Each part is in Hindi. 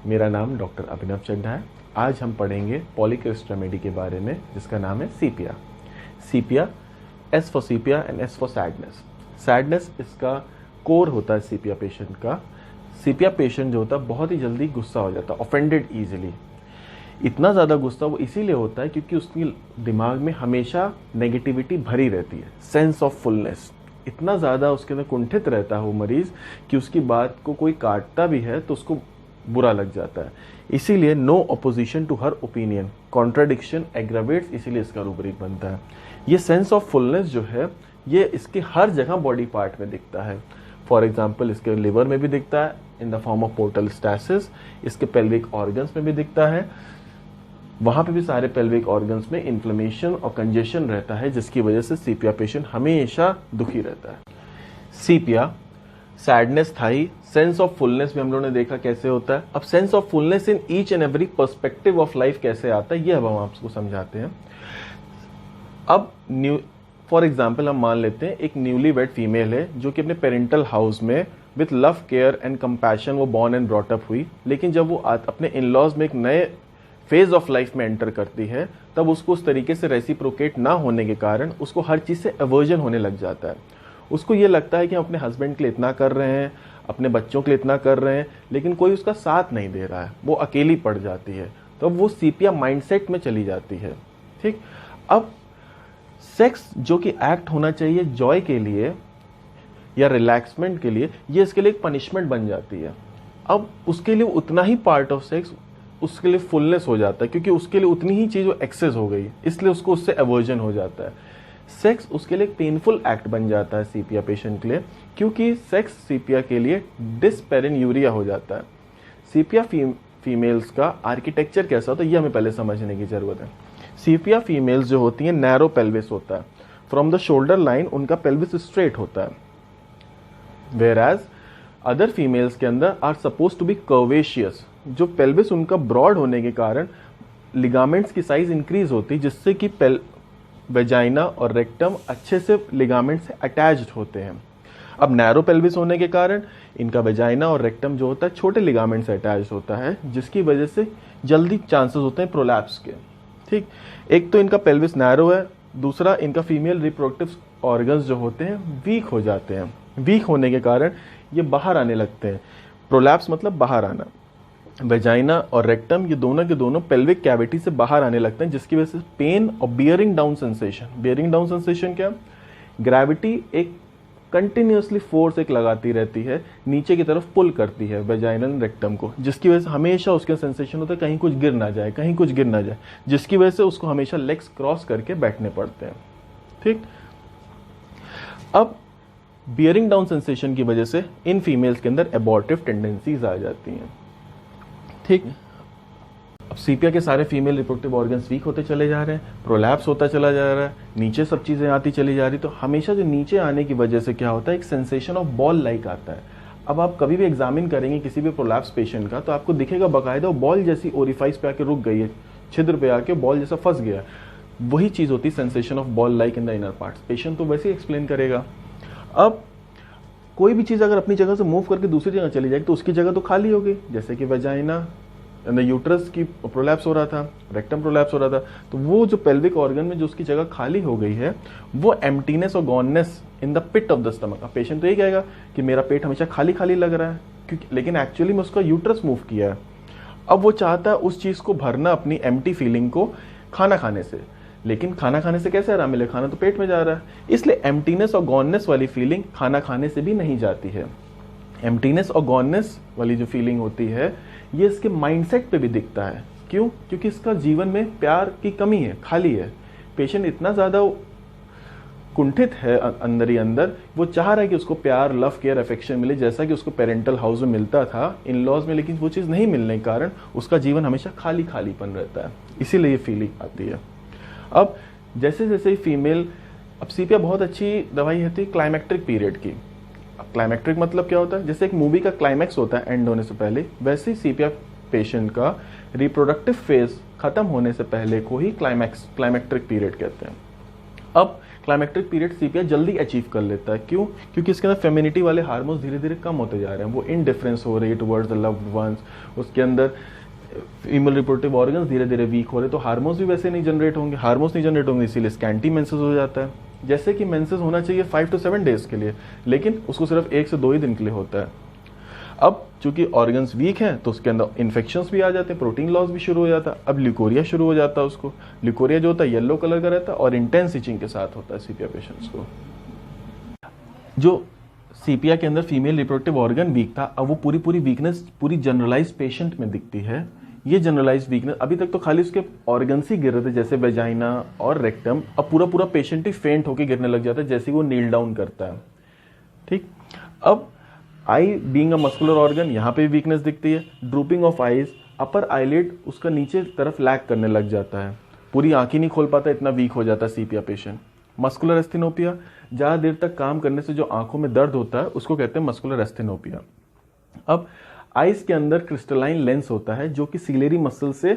मेरा नाम डॉक्टर अभिनव चड्ढा है। आज हम पढ़ेंगे पॉलीक्रिस्ट रेमेडी के बारे में, जिसका नाम है sepia. Sepia, S for sepia and S for sadness. Sadness इसका कोर होता है सीपिया पेशेंट का। सीपिया पेशेंट जो होता है बहुत ही जल्दी गुस्सा हो जाता है, ऑफेंडेड ईजिली। इतना ज़्यादा गुस्सा वो इसीलिए होता है क्योंकि उसकी दिमाग में हमेशा नेगेटिविटी भरी रहती है। सेंस ऑफ फुलनेस इतना ज़्यादा उसके अंदर कुंठित रहता है वो मरीज़ कि उसकी बात को कोई काटता भी है तो उसको बुरा लग जाता है। इसीलिए no opposition to her opinion, contradiction aggravates, इसीलिए इसका रूपरेख बनता है। ये सेंस ऑफ फुलनेस जो है ये इसके हर जगह बॉडी पार्ट में दिखता है। फॉर एग्जाम्पल इसके लिवर में भी दिखता है in the form of portal stasis, इसके पेल्विक ऑर्गन्स में भी दिखता है। वहाँ पे भी सारे पेल्विक ऑर्गन्स में इन्फ्लेमेशन और कंजेशन रहता है, जिसकी वजह से सीपिया पेशेंट हमेशा दुखी रहता है। सीपिया, सैडनेस था ही, सेंस ऑफ फुलनेस भी हम लोगों ने देखा कैसे होता है। अब sense of fullness in each and every perspective of life कैसे आता है, ये अब हम आपको समझाते हैं। अब फॉर एग्जाम्पल हम मान लेते हैं एक न्यूली वेड फीमेल है जो कि अपने पेरेंटल हाउस में with love care and compassion वो बॉर्न एंड ब्रॉट अप हुई, लेकिन जब वो अपने इन लॉज में एक नए फेज ऑफ लाइफ में एंटर करती है तब उसको उस तरीके से रेसिप्रोकेट ना होने के कारण उसको हर चीज़ से एवर्जन होने लग जाता है। उसको ये लगता है कि हम अपने हस्बैंड के लिए इतना कर रहे हैं, अपने बच्चों के लिए इतना कर रहे हैं, लेकिन कोई उसका साथ नहीं दे रहा है, वो अकेली पड़ जाती है। तो वो सीपिया माइंडसेट में चली जाती है। ठीक, अब सेक्स जो कि एक्ट होना चाहिए जॉय के लिए या रिलैक्समेंट के लिए, ये इसके लिए एक पनिशमेंट बन जाती है। अब उसके लिए उतना ही पार्ट ऑफ सेक्स उसके लिए फुलनेस हो जाता है, क्योंकि उसके लिए उतनी ही चीज़ वो एक्सेस हो गई, इसलिए उसको उससे एवर्जन हो जाता है। सेक्स उसके लिए एक पेनफुल एक्ट बन जाता है सीपिया पेशेंट के लिए, क्योंकि सेक्स सीपिया के लिए डिस्पेरिन्यूरिया हो जाता है। सीपिया फीमेल्स का आर्किटेक्चर कैसा होता है ये हमें पहले समझने की जरूरत है। सीपिया फीमेल्स जो होती हैं नैरो पेल्विस होता है, फ्रॉम द शोल्डर लाइन उनका पेल्विस स्ट्रेट होता है, वेयरएज अदर फीमेल्स के अंदर आर सपोज टू बी कर्वेशियस। जो पेल्विस उनका ब्रॉड होने के कारण लिगामेंट्स की साइज इंक्रीज होती है, जिससे कि वेजाइना और रेक्टम अच्छे से लिगामेंट से अटैच्ड होते हैं। अब नैरो पेल्विस होने के कारण इनका वेजाइना और रेक्टम जो होता है छोटे लिगामेंट से अटैच्ड होता है, जिसकी वजह से जल्दी चांसेस होते हैं प्रोलैप्स के। ठीक, एक तो इनका पेल्विस नैरो है, दूसरा इनका फीमेल रिप्रोडक्टिव ऑर्गन्स जो होते हैं वीक हो जाते हैं। वीक होने के कारण ये बाहर आने लगते हैं। प्रोलैप्स मतलब बाहर आना। वेजाइना और रेक्टम ये दोनों के दोनों पेल्विक कैविटी से बाहर आने लगते हैं, जिसकी वजह से पेन और bearing down sensation. Bearing down sensation क्या? ग्रेविटी एक कंटिन्यूसली फोर्स एक लगाती रहती है, नीचे की तरफ पुल करती है वेजाइनल रेक्टम को, जिसकी वजह से हमेशा उसके सेंसेशन होता है कहीं कुछ गिर ना जाए, कहीं कुछ गिर ना जाए, जिसकी वजह से उसको हमेशा लेग्स क्रॉस करके बैठने पड़ते हैं। ठीक, अब बियरिंग डाउन सेंसेशन की वजह से इन फीमेल्स के अंदर एबॉर्टिव टेंडेंसीज आ जाती हैं। ठीक, अब सीपिया के सारे फीमेल रिप्रोडक्टिव ऑर्गन्स वीक होते चले जा रहे हैं, प्रोलैप्स होता चला जा रहा है, नीचे सब चीज़ें आती चली जा रही, तो हमेशा जो नीचे आने की वजह से क्या होता है, एक सेंसेशन ऑफ बॉल लाइक आता है। अब आप कभी भी एग्जामिन करेंगे किसी भी प्रोलैप्स पेशेंट का, तो आपको दिखेगा बाकायदा बॉल जैसी ओरिफाइस पे आके रुक गई है, छिद्र पे आके बॉल जैसा फंस गया। वही चीज़ होती है sensation of ball like in the inner parts. Patient तो वैसे ही एक्सप्लेन करेगा। अब कोई भी चीज़ अगर अपनी जगह से मूव करके दूसरी जगह चली जाएगी तो उसकी जगह तो खाली हो गई, जैसे कि वेजाइना यूट्रस की प्रोलैप्स हो रहा था, रेक्टम प्रोलैप्स हो रहा था, तो वो जो पेल्विक ऑर्गन में जो उसकी जगह खाली हो गई है वो एम्प्टीनेस और goneness in the pit of the stomach. अब पेशेंट तो यही कहेगा कि मेरा पेट हमेशा खाली खाली लग रहा है, क्योंकि लेकिन एक्चुअली में उसका यूट्रस मूव किया है। अब वो चाहता है उस चीज़ को भरना, अपनी एम्प्टी फीलिंग को खाना खाने से, लेकिन खाना खाने से कैसे आराम मिले, खाना तो पेट में जा रहा है। इसलिए एम्प्टीनेस और गॉननेस वाली फीलिंग खाना खाने से भी नहीं जाती है। एम्प्टीनेस और गॉननेस वाली जो फीलिंग होती है ये इसके माइंडसेट पे भी दिखता है। क्यों? क्योंकि इसका जीवन में प्यार की कमी है, खाली है। पेशेंट इतना ज़्यादा कुंठित है अंदर ही अंदर, वो चाह रहा है कि उसको प्यार, लव, केयर, अफेक्शन मिले, जैसा कि उसको पेरेंटल हाउस में मिलता था, इन लॉज में, लेकिन वो चीज़ नहीं मिलने के कारण उसका जीवन हमेशा खाली खालीपन रहता है, इसीलिए ये फीलिंग आती है। अब जैसे जैसे फीमेल, अब सीपिया बहुत अच्छी दवाई होती है क्लाइमेक्ट्रिक पीरियड की। अब क्लाइमेक्ट्रिक मतलब क्या होता है? जैसे एक मूवी का क्लाइमैक्स होता है एंड होने से पहले, वैसे ही सीपिया पेशेंट का रिप्रोडक्टिव फेज खत्म होने से पहले को ही क्लाइमेक्ट्रिक पीरियड कहते हैं। अब क्लाइमेक्ट्रिक पीरियड सीपिया जल्दी अचीव कर लेता है, क्यों? क्योंकि इसके अंदर फेमिनिटी वाले हार्मोन्स धीरे धीरे कम होते जा रहे हैं, वो इनडिफरेंस हो रही है टुवर्ड्स द लव्ड वंस, उसके अंदर फीमेल रिप्रोडक्टिव ऑर्गन्स धीरे धीरे वीक हो रहे, तो हार्मोन्स भी वैसे नहीं जनरेट होंगे, हार्मोन्स नहीं जनरेट होंगे, इसीलिए स्कैंटी मेंसेस हो जाता है। जैसे कि मेंसेस होना चाहिए 5 to 7 डेज के लिए, लेकिन उसको सिर्फ 1 से 2 ही दिन के लिए होता है। अब चूंकि ऑर्गन्स वीक हैं तो उसके अंदर इन्फेक्शंस भी आ जाते हैं, प्रोटीन लॉस भी शुरू हो जाता है। अब ल्यूकोरिया शुरू हो जाता है उसको। ल्यूकोरिया जो होता है येलो कलर का रहता है और इंटेंस इचिंग के साथ होता है सीपिया पेशेंट्स को। जो सीपिया के अंदर फीमेल रिप्रोडक्टिव ऑर्गन वीक था, अब वो पूरी वीकनेस पूरी जनरलाइज पेशेंट में दिखती है। ये जनरलाइज वीकनेस, अभी तक तो खाली उसके ऑर्गन्स ही गिर रहे थे जैसे वेजाइना और रेक्टम, अब पूरा पेशेंट ही फेंट होकर गिरने लग जाता है जैसे वो नील डाउन करता है। ठीक, अब I being a muscular organ, यहाँ पे भी वीकनेस दिखती है। Drooping of eyes, upper eyelid उसका नीचे तरफ लैग करने लग जाता है, पूरी आंख ही नहीं खोल पाता, इतना वीक हो जाता है सीपिया पेशेंट। मस्कुलर एस्थेनोपिया, ज़्यादा देर तक काम करने से जो आंखों में दर्द होता है उसको कहते हैं मस्कुलर एस्थेनोपिया। अब आइज के अंदर क्रिस्टलाइन लेंस होता है जो कि सिलेरी मसल से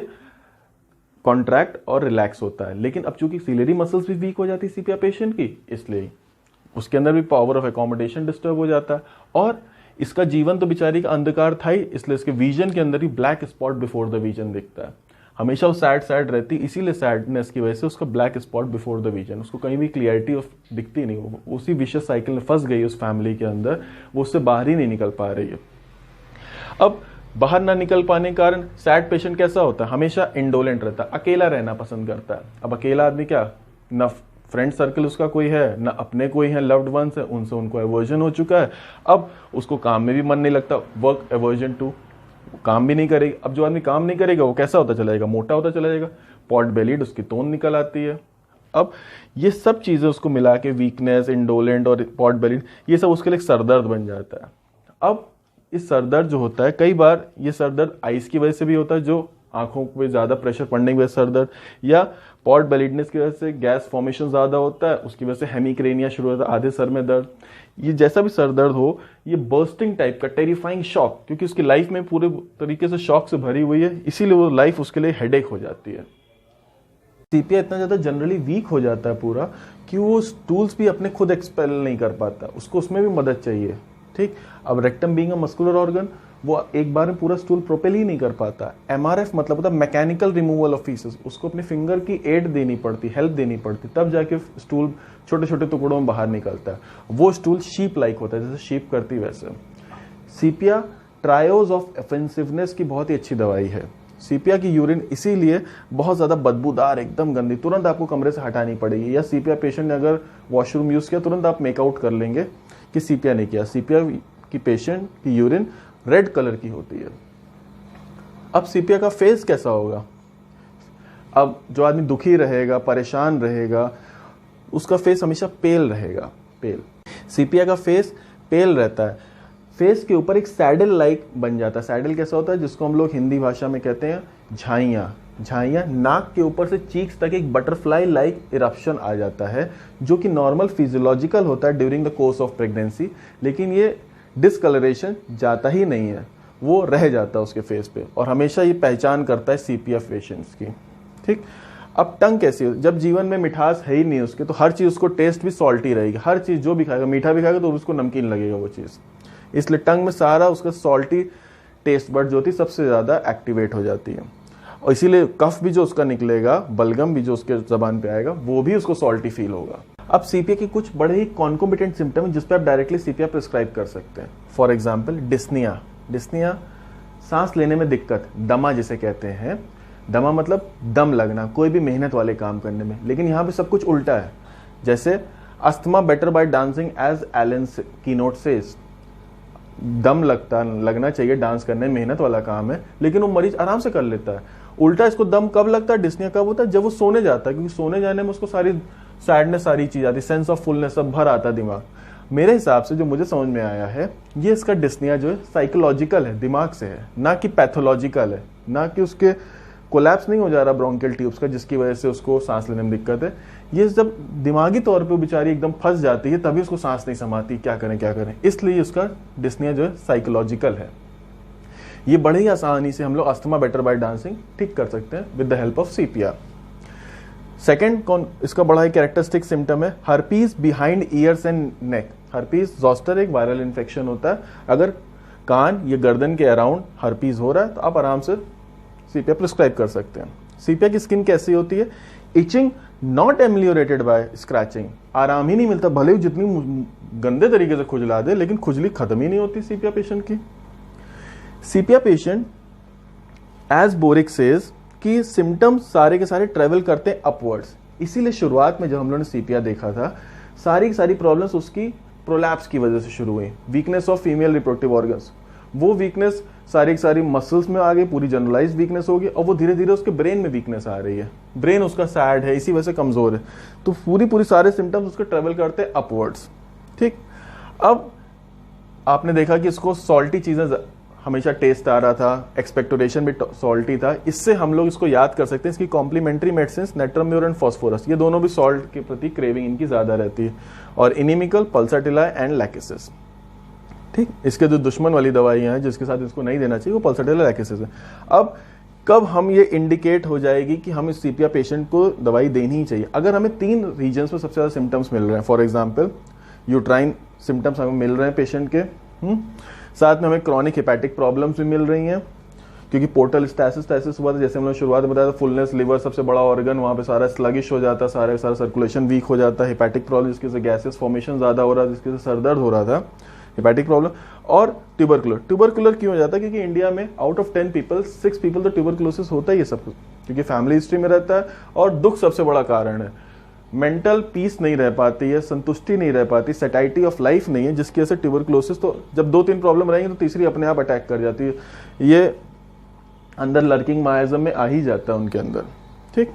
कॉन्ट्रैक्ट और रिलैक्स होता है, लेकिन अब चूंकि सिलेरी मसल्स भी वीक हो जाती है सीपिया पेशेंट की, इसलिए उसके अंदर भी पावर ऑफ एकोमोडेशन डिस्टर्ब हो जाता है। और इसका जीवन तो बेचारी का अंधकार था ही, इसलिए इसके विजन के अंदर ही black spot before the vision दिखता है। हमेशा वो सैड रहती, इसीलिए सैडनेस की वजह से उसका black spot before the vision, उसको कहीं भी क्लियरिटी दिखती नहीं, वो उसी विशियस साइकिल में फंस गई उस फैमिली के अंदर, वो उससे बाहर ही नहीं निकल पा रही है। अब बाहर ना निकल पाने के कारण सैड पेशेंट कैसा होता है? हमेशा इंडोलेंट रहता है, अकेला रहना पसंद करता है। अब अकेला आदमी क्या, न फ्रेंड सर्कल उसका कोई है, ना अपने कोई है, लव्ड वंस है, उनसे उनको एवर्जन हो चुका है। अब उसको काम में भी मन नहीं लगता, वर्क एवर्जन टू, काम भी नहीं करेगी। अब जो आदमी काम नहीं करेगा वो कैसा होता चला जाएगा? मोटा होता चला जाएगा, पॉट बेलीड, उसकी तोन निकल आती है। अब ये सब चीजें उसको मिला के, वीकनेस, इंडोलेंट और पॉट बेलीड, ये सब उसके लिए सरदर्द बन जाता है। अब इस सरदर्द जो होता है, कई बार ये सरदर्द आइस की वजह से भी होता है, जो आंखों पे ज्यादा प्रेशर पड़ने की वजह से सरदर्द, या पॉट बेलिडनेस की वजह से गैस फॉर्मेशन ज्यादा होता है, उसकी वजह से हेमिक्रेनिया शुरू होता है, आधे सर में दर्द। ये जैसा भी सर दर्द हो, ये बर्स्टिंग टाइप का टेरिफाइंग शॉक, क्योंकि उसकी लाइफ में पूरे तरीके से शॉक से भरी हुई है, इसीलिए वो लाइफ उसके लिए हेडेक हो जाती है। सीपिया इतना ज्यादा जनरली वीक हो जाता है पूरा कि वो स्टूल्स भी अपने खुद एक्सपेल नहीं कर पाता, उसको उसमें भी मदद चाहिए। ठीक, अब rectum being a muscular organ, वो एक बार में पूरा स्टूल प्रोपेल ही नहीं कर पाता। एमआरएफ मतलब होता है मैकेनिकल रिमूवल ऑफ फीसेस, उसको अपने फिंगर की एड देनी पड़ती, हेल्प देनी पड़ती, तब जाके स्टूल छोटे छोटे टुकड़ों में बाहर निकलता है। वो स्टूल शीप लाइक होता है, जैसे शीप करती वैसे। सीपिया ट्रायोज ऑफ ऑफेंसिवनेस की बहुत ही अच्छी दवाई है। सीपिया की यूरिन इसीलिए बहुत ज्यादा बदबूदार, एकदम गंदी, तुरंत आपको कमरे से हटानी पड़ेगी, या सीपिया पेशेंट ने अगर वॉशरूम यूज किया तुरंत आप मेकआउट कर लेंगे कि सीपिया नहीं किया। सीपिया की पेशेंट की यूरिन रेड कलर की होती है। अब सीपिया का फेस कैसा होगा? अब जो आदमी दुखी रहेगा, परेशान रहेगा, उसका फेस हमेशा पेल रहेगा, पेल। सीपिया का फेस पेल रहता है, फेस के ऊपर एक सैडल लाइक बन जाता है। सैडल कैसा होता है? जिसको हम लोग हिंदी भाषा में कहते हैं झाइयाँ। झाइयाँ, नाक के ऊपर से चीक्स तक एक बटरफ्लाई लाइक इरप्शन आ जाता है, जो कि नॉर्मल फिजियोलॉजिकल होता है during the course of pregnancy, लेकिन ये डिसकलरेशन जाता ही नहीं है, वो रह जाता है उसके फेस पे, और हमेशा ये पहचान करता है सीपिया पेशेंट्स की। ठीक, अब टंग कैसी हो? जब जीवन में मिठास है ही नहीं उसके, तो हर चीज उसको टेस्ट भी सॉल्टी रहेगी, हर चीज जो भी खाएगा, मीठा भी खाएगा तो उसको नमकीन लगेगा वो चीज, इसलिए टंग में सारा उसका सॉल्टी टेस्ट बड जो होती है सबसे ज्यादा एक्टिवेट हो जाती है, और इसीलिए कफ भी जो उसका निकलेगा, बलगम भी जो उसके जबान पे आएगा, वो भी उसको सॉल्टी फील होगा। अब सीपिया के कुछ बड़े ही कॉन्कोमिटेंट सिम्टम है जिसपे आप डायरेक्टली सीपिया प्रिस्क्राइब कर सकते हैं। For example dyspnoea. डिस्निया सांस लेने में दिक्कत, दमा जिसे कहते हैं। दमा मतलब दम लगना कोई भी मेहनत वाले काम करने में, लेकिन यहाँ पे सब कुछ उल्टा है। जैसे asthma better by dancing as Alan keynote says, दम लगना चाहिए डांस करने में, मेहनत वाला काम है, लेकिन वो मरीज आराम से कर लेता है। उल्टा इसको दम कब लगता है, डिस्निया कब होता है? जब वो सोने जाता है, क्योंकि सोने जाने में उसको सारी सैडनेस, सारी चीज आती है, सेंस ऑफ फुलनेस सब भर आता है दिमाग। मेरे हिसाब से जो मुझे समझ में आया है, ये इसका डिस्निया जो है साइकोलॉजिकल है, दिमाग से है, ना कि पैथोलॉजिकल है, ना कि उसके कोलैप्स नहीं हो जा रहा ब्रोंकियल ट्यूब्स का जिसकी वजह से उसको सांस लेने में दिक्कत है। ये जब दिमागी तौर पे बेचारी एकदम फंस जाती है तभी उसको सांस नहीं समाती, क्या करें, इसलिए उसका डिस्निया जो है साइकोलॉजिकल है। ये बड़े ही आसानी से हम लोग अस्थमा बेटर बाय डांसिंग ठीक कर सकते हैं with the help of sepia. Second कौन इसका बड़ा ही कैरेक्टरिस्टिक सिम्टम है herpes behind years and neck. Herpes zoster एक वायरल इन्फेक्शन होता है, अगर कान या गर्दन के अराउंड हर्पीज हो रहा है तो आप आराम से सीपिया प्रिस्क्राइब कर सकते हैं। सीपिया की स्किन कैसी होती है? इचिंग नॉट एमलियोरेटेड बाय स्क्रैचिंग, आराम ही नहीं मिलता, भले ही जितनी गंदे तरीके से खुजला दे लेकिन खुजली खत्म ही नहीं होती सीपिया पेशेंट की। सीपिया पेशेंट एज बोरिक सेज कि सिम्टम्स सारे के सारे ट्रेवल करते हैं अपवर्ड्स, इसीलिए शुरुआत में जब हम लोगों ने सीपिया देखा था सारी की सारी प्रॉब्लम्स उसकी प्रोलैप्स की वजह से शुरू हुई। Weakness of female reproductive organs, वो वीकनेस सारी की सारी मसल्स में आ गई, पूरी जनरलाइज वीकनेस होगी और वो धीरे धीरे उसके ब्रेन में वीकनेस आ रही है, ब्रेन उसका सैड है, इसी वजह से कमजोर है, तो पूरी सारे सिम्टम्स उसके ट्रेवल करते हैं अपवर्ड्स। ठीक, अब आपने देखा कि इसको सॉल्टी चीजें हमेशा टेस्ट आ रहा था, एक्सपेक्टोरेशन भी सॉल्टी था, इससे हम लोग इसको याद कर सकते हैं इसकी कॉम्प्लीमेंट्री मेडिसिन नेट्रम्योर एंड फॉस्फोरस, ये दोनों भी सॉल्ट के प्रति क्रेविंग इनकी ज्यादा रहती है, और इनिमिकल, पल्साटिला एंड लैकेसिस। ठीक, इसके जो दुश्मन वाली दवाइयां हैं जिसके साथ इसको नहीं देना चाहिए वो पल्साटिला लैकेसिस है। अब कब हम ये इंडिकेट हो जाएगी कि हम इस सीपिया पेशेंट को दवाई देनी ही चाहिए? अगर हमें 3 रीजन्स में सबसे ज्यादा सिम्टम्स मिल रहे हैं, फॉर एग्जाम्पल यूट्राइन सिम्टम्स हमें मिल रहे हैं पेशेंट के, साथ में हमें क्रॉनिक हेपेटिक प्रॉब्लम्स भी मिल रही हैं क्योंकि पोर्टल स्टैसिस हुआ था, जैसे हमने शुरुआत में बताया था, फुलनेस, लिवर सबसे बड़ा ऑर्गन, वहाँ पे सारा स्लगिश हो जाता, सारा सर्कुलेशन वीक हो जाता, हेपेटिक प्रॉब्लम जिसकी वजह से गैसेस फॉर्मेशन ज्यादा हो रहा था, जिसकी वजह से सरदर्द हो रहा था, हेपेटिक प्रॉब्लम, और ट्यूबरकुलर क्यों हो जाता है? क्योंकि इंडिया में आउट ऑफ 10 पीपल 6 पीपल तो ट्यूबरकुलोसिस होता ही है सब कुछ, क्योंकि फैमिली हिस्ट्री में रहता है, और दुख सबसे बड़ा कारण है, मेंटल पीस नहीं रह पाती है, संतुष्टि नहीं रह पाती, सेटाइटी ऑफ लाइफ नहीं है, जिसकी वजह से ट्यूबरकुलोसिस, तो जब 2-3 प्रॉब्लम रहेंगी तो तीसरी अपने आप अटैक कर जाती है, ये अंदर लर्किंग मायाजम में आ ही जाता है उनके अंदर। ठीक,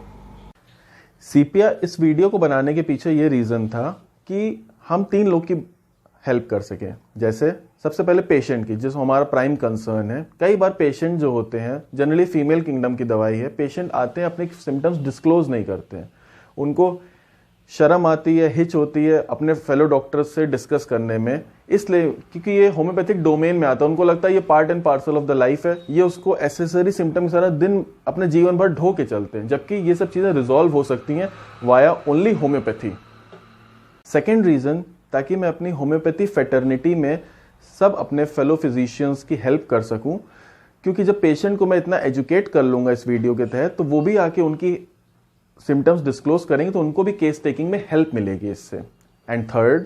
सीपिया इस वीडियो को बनाने के पीछे ये रीजन था कि हम 3 लोग की हेल्प कर सकें। जैसे सबसे पहले पेशेंट की, जिसको हमारा प्राइम कंसर्न है। कई बार पेशेंट जो होते हैं, जनरली फीमेल किंगडम की दवाई है, पेशेंट आते हैं अपने सिम्टम्स डिस्क्लोज नहीं करते हैं, उनको शर्म आती है, हिच होती है अपने फेलो डॉक्टर्स से डिस्कस करने में, इसलिए क्योंकि ये होम्योपैथिक डोमेन में आता है, उनको लगता है ये part and parcel of the life है, ये उसको एसेसरी सिम्टम सारा दिन अपने जीवन भर ढो के चलते हैं, जबकि ये सब चीजें रिजॉल्व हो सकती हैं via only homeopathy. Second reason, ताकि मैं अपनी होम्योपैथी फेटर्निटी में सब अपने फेलो फिजिशियंस की हेल्प कर सकूं, क्योंकि जब पेशेंट को मैं इतना एजुकेट कर लूंगा इस वीडियो के तहत, तो वो भी आके उनकी सिम्टम्स डिस्क्लोज करेंगे तो उनको भी केस टेकिंग में हेल्प मिलेगी इससे। एंड थर्ड,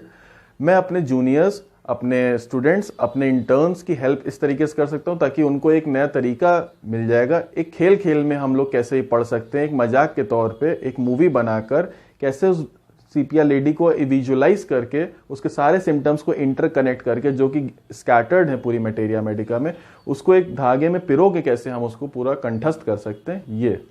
मैं अपने जूनियर्स, अपने स्टूडेंट्स, अपने इंटर्न्स की हेल्प इस तरीके से कर सकता हूं ताकि उनको एक नया तरीका मिल जाएगा, एक खेल खेल में हम लोग कैसे पढ़ सकते हैं, एक मजाक के तौर पे एक मूवी बनाकर कैसे उस सीपिया लेडी को विजुअलाइज करके उसके सारे सिम्टम्स को इंटरकनेक्ट करके, जो कि स्कैटर्ड है पूरी मटेरिया मेडिका में, उसको एक धागे में पिरो के कैसे हम उसको पूरा कंठस्थ कर सकते हैं, ये